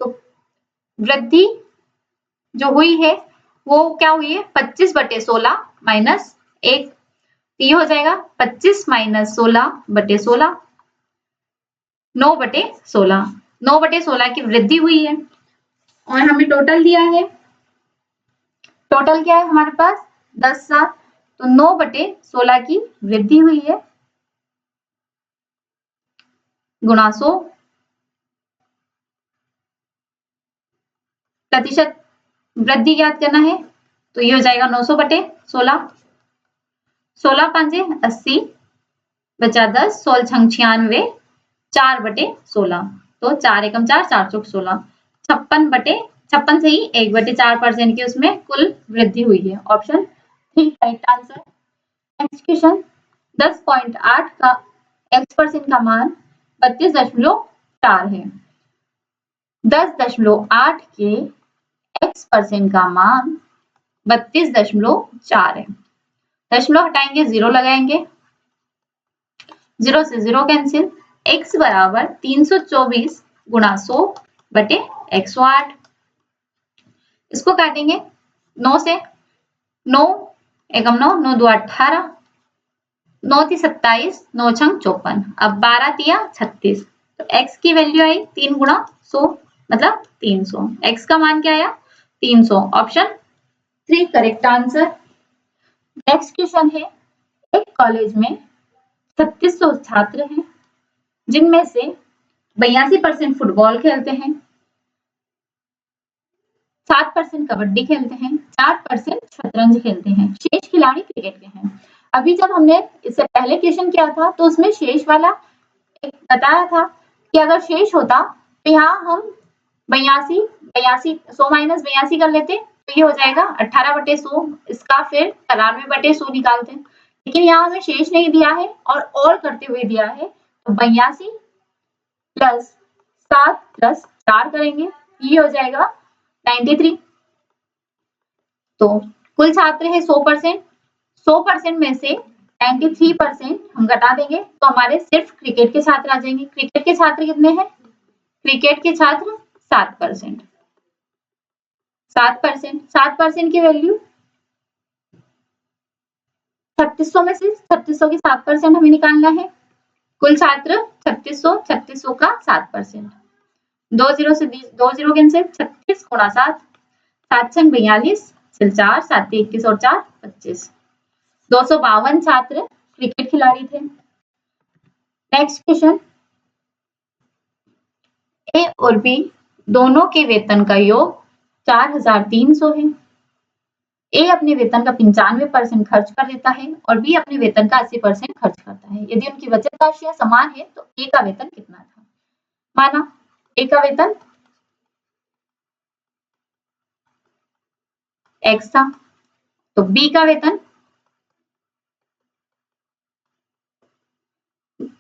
तो वृद्धि जो हुई है वो क्या हुई है 25 बटे 16 माइनस 1। ये हो जाएगा 25 माइनस 16 बटे 16, 9 बटे 16। 9 बटे 16 की वृद्धि हुई है और हमें टोटल दिया है, टोटल क्या है हमारे पास 10,000। तो 9 बटे 16 की वृद्धि हुई है गुणा 100। प्रतिशत वृद्धि ज्ञात करना है तो ये हो जाएगा 900 बटे 16। 16 5 80 बचा 10, 16 छंग 96, 4 बटे 16 तो 4 एकम 4, 4 चौक 16, 56 से ही 1 बटे 4% की उसमें कुल वृद्धि हुई है। Option 3 correct answer. Next question, 10.8 का x% का मान 32.4 है। 10.8 के x% का मान 32.4 है। दशमलव हटाएंगे 0 लगाएंगे, 0 से 0 कैंसिल, x बराबर 324 गुणा 100 बटे 108। इसको काटेंगे 9 से, 9 एकम 9, 9 2 18, 9 3 27, 9 छंग 54। अब 12 तिया 36 तो x की वैल्यू आई 3 गुणा 100 मतलब 300। x का मान क्या आया 300। Option 3 correct answer. Next question है, एक कॉलेज में 3600 छात्र हैं जिनमें से 82% फुटबॉल खेलते हैं, 7% कबड्डी खेलते हैं, 4% शतरंज खेलते हैं, शेष खिलाड़ी क्रिकेट के हैं। अभी जब हमने इससे पहले क्वेश्चन किया था तो उसमें शेष वाला एक बताया था कि अगर शेष होता तो यहाँ हम 82 100 माइनस 82 कर लेते तो ये हो जाएगा 18/100, इसका फिर 93/100 निकालते हैं। लेकिन यहाँ हमें शेष नहीं दिया है और करते हुए दिया है, तो 82 प्लस 7 प्लस 4 करेंगे, ये हो जाएगा 93। तो कुल छात्र है 100%, 100% में से 93% हम घटा देंगे तो हमारे सिर्फ क्रिकेट के छात्र आ जाएंगे। क्रिकेट के छात्र कितने हैं? क्रिकेट के छात्र 7%। 7% की वैल्यू 3600 में से 3600 की 7% हमें निकालना है। कुल छात्र 3600 का 7%। 2 जीरो से 2 जीरो कैंसिल, 36 गुणा 7, 7 छंग 42, 4 7 21 और 4 25। 252 छात्र क्रिकेट खिलाड़ी थे। नेक्स्ट क्वेश्चन, ए और बी दोनों के वेतन का योग 4300 है। ए अपने वेतन का 95% खर्च कर देता है और बी अपने वेतन का 80% खर्च करता है। यदि उनकी बचत राशियां समान है तो ए का वेतन कितना था? माना ए का वेतन x था, तो बी का वेतन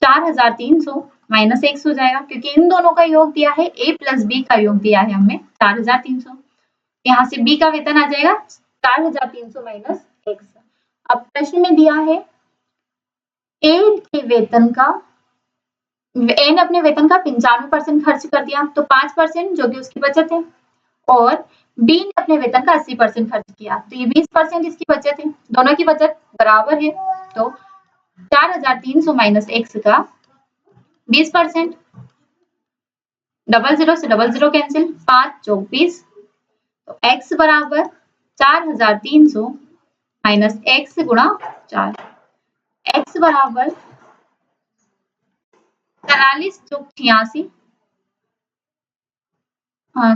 4300 माइनस x हो जाएगा, क्योंकि इन दोनों का योग दिया है, a प्लस बी का योग दिया है हमें 4300। यहाँ से b का वेतन आ जाएगा 4300 माइनस x। अब प्रश्न में दिया है a के वेतन का, a ने अपने वेतन का 95% खर्च कर दिया, तो 5% जो कि उसकी बचत है, और b ने अपने वेतन का 80% खर्च किया, तो ये 20% इसकी बचत है। दोनों की बचत बराबर है, तो 4300 माइनस x का 20%। 00 से 00 कैंसिल, 5 चौक 20, तो x बराबर 4300 माइनस x गुणा 4, x बराबर 43 चौक 86,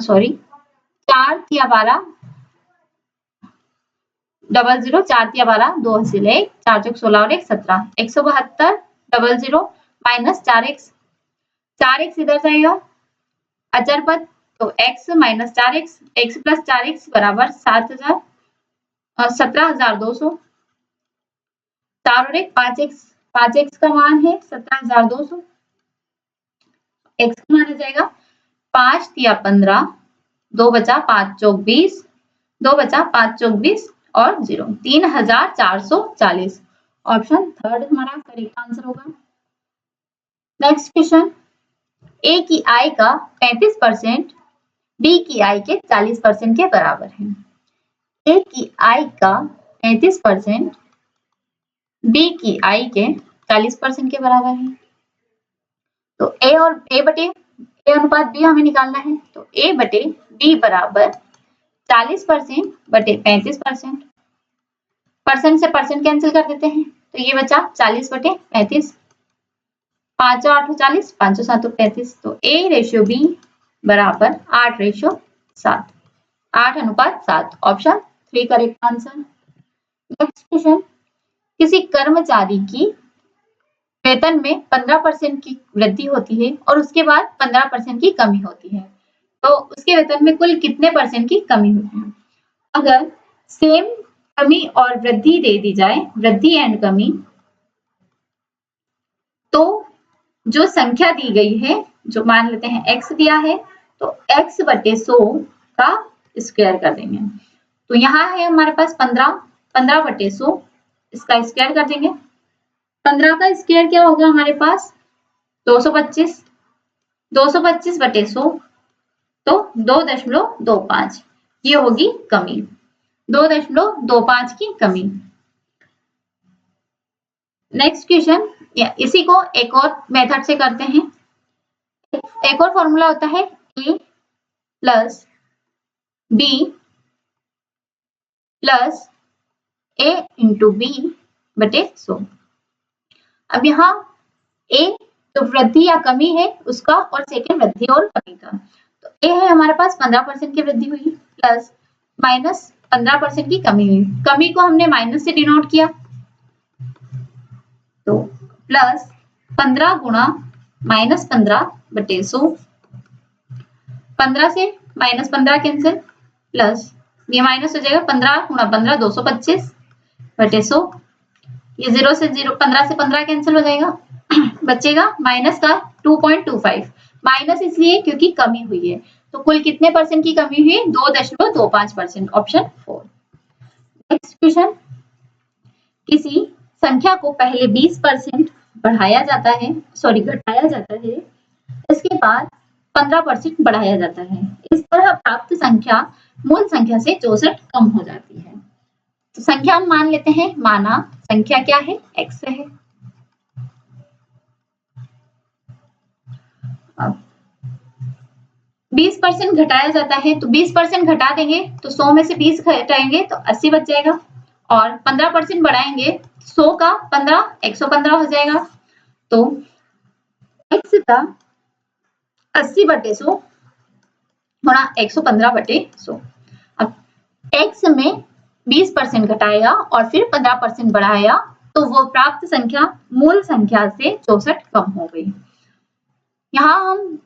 सॉरी 4 तिया 12, 00 4 तिया 12, 2 हासिल 1, 4 चौक 16 और 1 17, 172 00 माइनस 4x, 4x इधर जाएगा अचर पद, तो x minus 4x, x plus 4x बराबर 17,200, 4 और 1 5x, 5x का मान है 17,200, x का मान आ जाएगा 5 तिया 15, 2 बचा 5 चौक 20, 2 बचा 5 चौक 20 और 0, 3440। ऑप्शन थर्ड हमारा करेक्ट आंसर होगा। नेक्स्ट क्वेश्चन, ए की आय का 35% बी की आय के 40% के बराबर है। ए की आय का 35% बी की आय के 40% के बराबर है, तो ए और ए बटे ए अनुपात बी हमें निकालना है, तो ए बटे बी बराबर 40% बटे 35%। परसेंट से परसेंट कैंसिल कर देते हैं, तो ये बचा 40 बटे 35, 5 8 40, 5 7 35, तो ए रेशियो बी बराबर 8 रेशियो 7, 8 अनुपात 7। Option 3 correct answer. Next question, किसी कर्मचारी की वेतन में 15% की वृद्धि होती है और उसके बाद 15% की कमी होती है, तो उसके वेतन में कुल कितने परसेंट की कमी होती है? अगर सेम कमी और वृद्धि दे दी जाए, वृद्धि एंड कमी, तो जो संख्या दी गई है, जो मान लेते हैं x दिया है, तो x बटे 100 का स्क्वायर कर देंगे, तो यहाँ है हमारे पास 15 बटे 100, इसका स्क्वायर कर देंगे। 15 का स्क्वायर क्या होगा हमारे पास 225, 225 बटे 100, तो 2.25, ये होगी कमी, 2.25 की कमी। नेक्स्ट क्वेश्चन, इसी को एक और मेथड से करते हैं। एक और फॉर्मूला होता है a plus b plus a into b बटे 100। अब यहाँ a जो वृद्धि या कमी है उसका, और सेकंड वृद्धि और कमी का, तो ए है हमारे पास 15% की वृद्धि हुई प्लस माइनस 15% की कमी हुई। कमी को हमने माइनस से डिनोट किया, तो प्लस 15 गुणा माइनस 15 बटे 100। 15 से माइनस 15 कैंसिल, प्लस ये माइनस हो जाएगा 15 गुणा 15 225 बटे 100। ये 0 से 0 15 से 15 कैंसिल हो जाएगा, बचेगा माइनस का 2.25। माइनस इसलिए क्योंकि कमी हुई है, तो कुल कितने परसेंट की कमी हुई? 2.25%, ऑप्शन 4। नेक्स्ट क्वेश्चन, किसी संख्या को पहले 20% बढ़ाया जाता है, सॉरी घटाया जाता है, इसके बाद 15% बढ़ाया जाता है। इस तरह प्राप्त संख्या मूल संख्या से 64 कम हो जाती है। तो संख्या हम मान लेते हैं, माना संख्या क्या है? x है। अब 20% घटाया जाता है, तो 20% घटा देंगे तो 100 में से 20 घटाएंगे तो 80 बच जाएगा, और 15% बढ़ाएंगे 100 का 15 115 हो जाएगा। तो x का 80 बटे 100 गुणा 115 बटे 100। अब x में 20% घटाया और फिर 15% बढ़ाया, तो वो प्राप्त संख्या मूल संख्या से 64 कम हो गई। यहाँ हम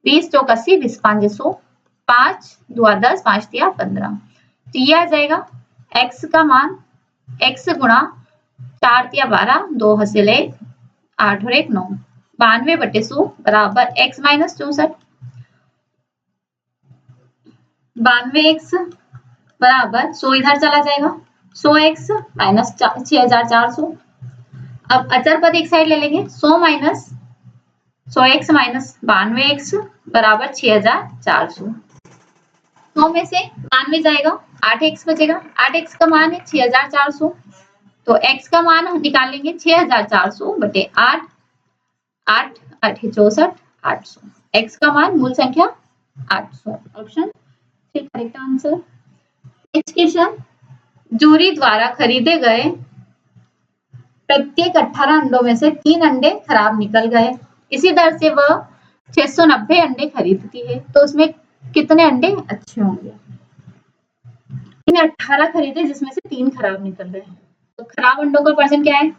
20 चौक 80, 20 5 100, 5 2 10, 5 3 15, तो ये आ जाएगा x का मान, x गुणा 4 3 12, 2 हासिल 1, 8 और 1 9, 92 बटे 100 बराबर x माइनस 64। 92x बराबर 100 इधर चला जाएगा, 100x माइनस 6400। अब अचर पद एक साइड ले लेंगे, 100 माइनस 100x माइनस 92x बराबर 6400। 100 में से 92 जाएगा, 8x बचेगा, 8x का मान है 6400, तो x का मान निकाल लेंगे 6400 बटे 8, 8 8 64 800, x का मान मूल संख्या 800, option 3 correct answer. Next question, जूरी द्वारा खरीदे गए प्रत्येक 18 अंडों में से 3 अंडे खराब निकल गए। इसी दर से वह 690 अंडे खरीदती है, तो उसमें कितने अंडे अच्छे होंगे? 18 खरीदे जिसमें से 3 खराब निकल गए, तो खराब अंडों का परसेंट क्या है?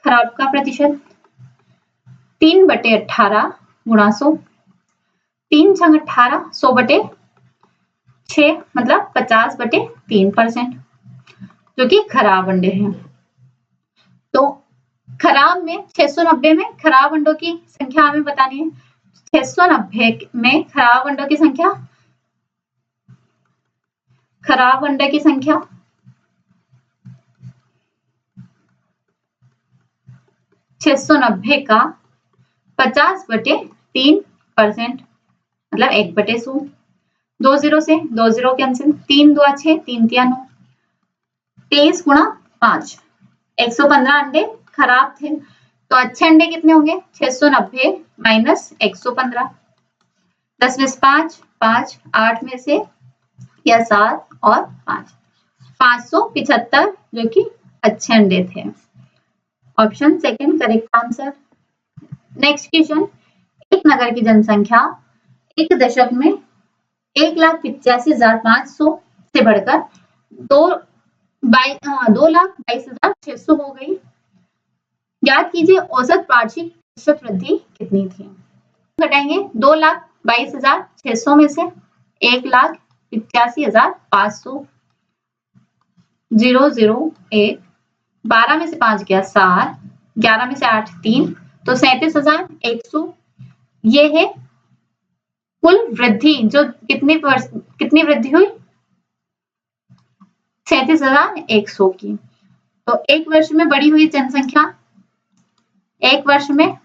खराब का प्रतिशत 3 बटे 18 गुणा 100, 3 छंग 18, 100 बटे 6 मतलब 50 बटे 3%, जो कि खराब अंडे हैं। तो खराब में 690 में खराब अंडों की संख्या हमें बतानी है। 690 में खराब अंडों की संख्या, खराब अंडे की संख्या 690 का 50 बटे 3% मतलब 1 बटे 100। 2 0 से 2 0 कैंसिल, 3 2 6, 3 3 9, 23 गुणा 5, 115 अंडे खराब थे, तो अच्छे अंडे कितने होंगे? 690 माइनस 115, 10 में से 5 5, 8 में से या 7 और 5, 575 जो कि अच्छे अंडे थे, option second correct answer. Next question, एक नगर की जनसंख्या एक दशक में 1,85,500 से बढ़कर 2,22,600 हो गई। याद कीजिए औसत वार्षिक प्रतिशत वृद्धि कितनी थी? घटाएंगे 2,22,600 में से 1,85,500, 0 0 1, 12 में से 5 गया 7, 11 में से 8 3, तो 37,100। ये है कुल वृद्धि, जो कितनी वृद्धि हुई? 37,100 की। तो एक वर्ष में बढ़ी हुई जनसंख्या, एक वर्ष में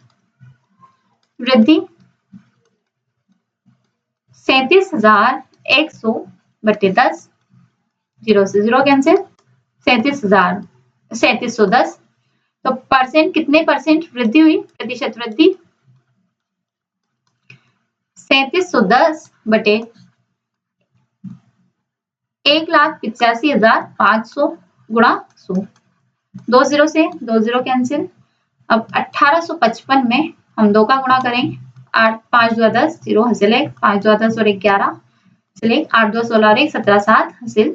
वृद्धि 37,100 बटे 10, 0 से 0 कैंसिल, 37,10। तो परसेंट कितने परसेंट वृद्धि हुई? प्रतिशत वृद्धि 3710 बटे 1,85,500 गुणा 100, 2 0 से 2 0 कैंसिल। अब 1855 में हम 2 का गुणा करेंगे, 8 5 2 10 0 हासिल 1 5 2 10 और 1 11 हासिल 1 8 2 16 और 1 17 7 हासिल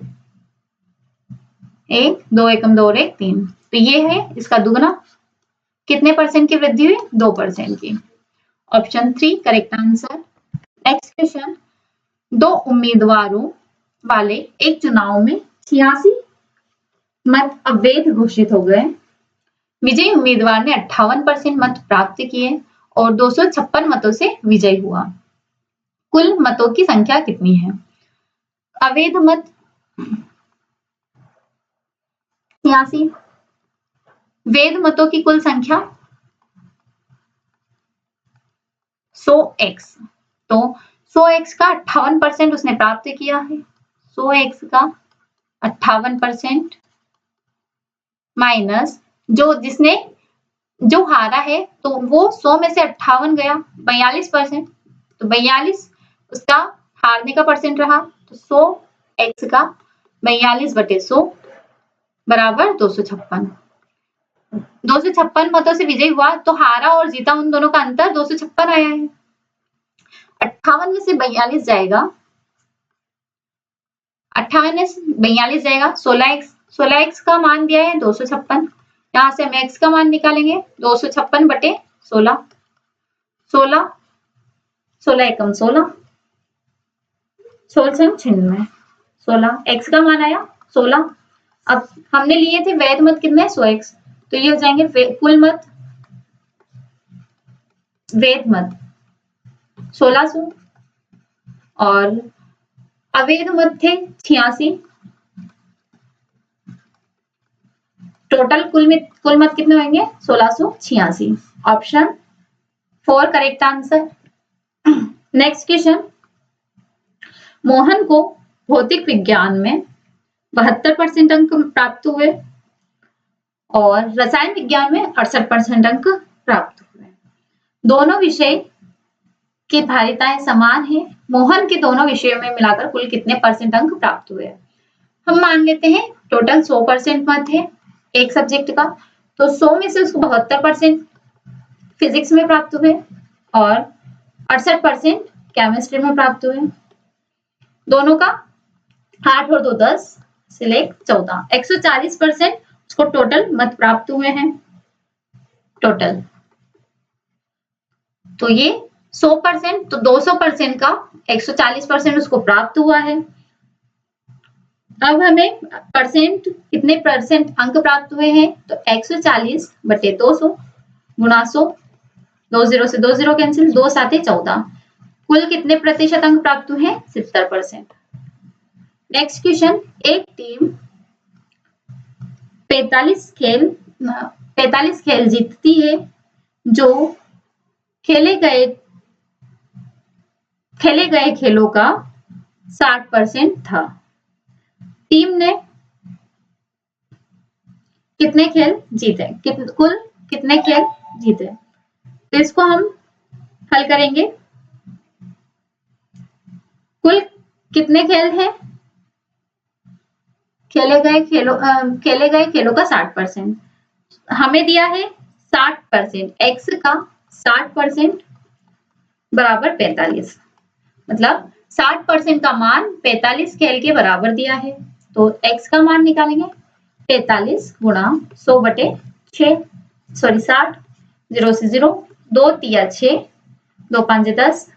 1 2 एकम 2 और 1 3। तो ये है इसका दुगना। कितने परसेंट की वृद्धि हुई? 2% की। Option 3 correct answer. Next question, 2 उम्मीदवारों वाले एक चुनाव में 86 मत अवैध घोषित हो गए। विजयी उम्मीदवार ने 58% मत प्राप्त किए और 256 मतों से विजयी हुआ। कुल मतों की संख्या कितनी है? अवैध मत 86, वैध मतों की कुल संख्या 100x। तो 100x का 58% उसने प्राप्त किया है। 100x का 58% माइनस जो हारा है, तो वो 100 में से 58 गया 42%, तो 42 उसका हारने का परसेंट रहा। तो 100x का 42/100 बराबर 256। 256 मतों से विजयी हुआ, तो हारा और जीता उन दोनों का अंतर 256 आया है। 58 में से 42 जाएगा, 58 में से 42 जाएगा 16x। 16x का मान दिया है 256, यहाँ से हम x का मान निकालेंगे 256/16। 16 एकम 16, 16 16 x का मान आया 16। अब हमने लिए थे वैध मत कितने? 100x, तो ये हो जाएंगे कुल मत, वैध मत 1600 और अवैध मत थे 86। टोटल कुल मत कितने होंगे? 1686। Option 4 correct answer. Next question, Mohan को भौतिक विज्ञान में 72% अंक प्राप्त हुए और रसायन विज्ञान में 68% अंक प्राप्त हुए। दोनों विषय की धारिताएं समान है। मोहन के दोनों विषयों में मिलाकर कुल कितने परसेंट अंक प्राप्त हुए? हम मान लेते हैं टोटल 100% मत है एक सब्जेक्ट का, तो 100 में से उसको 72% फिजिक्स में प्राप्त हुए और 68% केमिस्ट्री में प्राप्त हुए। दोनों का 8 और 2 10 सिलेक्ट 14, 140% उसको टोटल मत प्राप्त हुए हैं टोटल। तो ये 100%, तो 200% का 140% उसको प्राप्त हुआ है। अब हमें कितने परसेंट अंक प्राप्त हुए हैं? तो 140/200 गुणा 100, 2 0 से 2 0 कैंसिल, 2 7 14। कुल कितने प्रतिशत अंक प्राप्त हुए हैं? 70%। नेक्स्ट क्वेश्चन, एक टीम 45 खेल जीतती है जो खेले गए खेलों का 60% था। टीम ने कितने खेल जीते? कुल कितने खेल जीते? तो इसको हम हल करेंगे। कुल कितने खेल हैं? खेले गए खेलों का 60%। हमें दिया है 60%, x का 60% बराबर 45, मतलब 60% का मान 45 खेल के बराबर दिया है। तो x का मान निकालेंगे 45 गुणा 100/6, सॉरी 60, 0 से 0, 2 तिया 6, 2 5 10,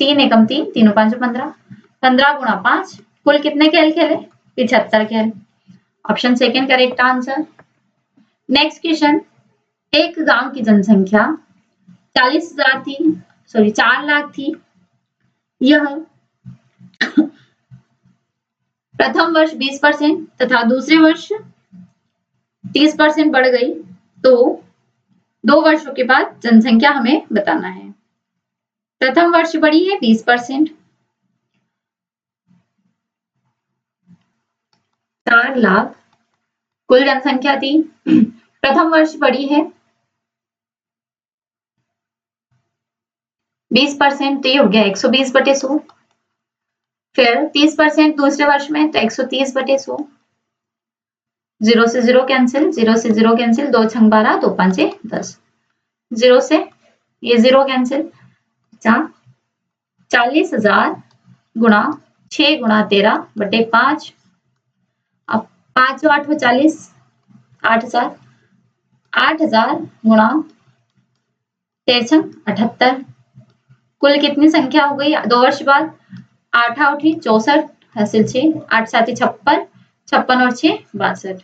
3 एकम 3, 3 5 15, 15 गुणा 5। कुल कितने खेल खेले? 75 खेल। Option second correct answer. Next question, एक गांव की जनसंख्या 40,000 थी, सॉरी 4 लाख थी। यह प्रथम वर्ष 20% तथा दूसरे वर्ष 30% बढ़ गई, तो 2 वर्षों के बाद जनसंख्या हमें बताना है। प्रथम वर्ष बढ़ी है 20%, 4 लाख कुल जनसंख्या थी। प्रथम वर्ष बढ़ी है 20%, तो ये हो गया 120/100। फिर 30% दूसरे वर्ष में, तो 130/100। 0 से 0 कैंसिल, 0 से 0 कैंसिल, 2 6 12, 2 5 10, 0 से ये 0 कैंसिल, 40,000 गुणा 6 गुणा 13 बटे 5। अब 5 8 40, 8,000, 8,000 गुणा 13 78। कुल कितनी संख्या हो गई 2 वर्ष बाद? 8 8 64, हासिल 6, 8 7 56, 56 और 6 62।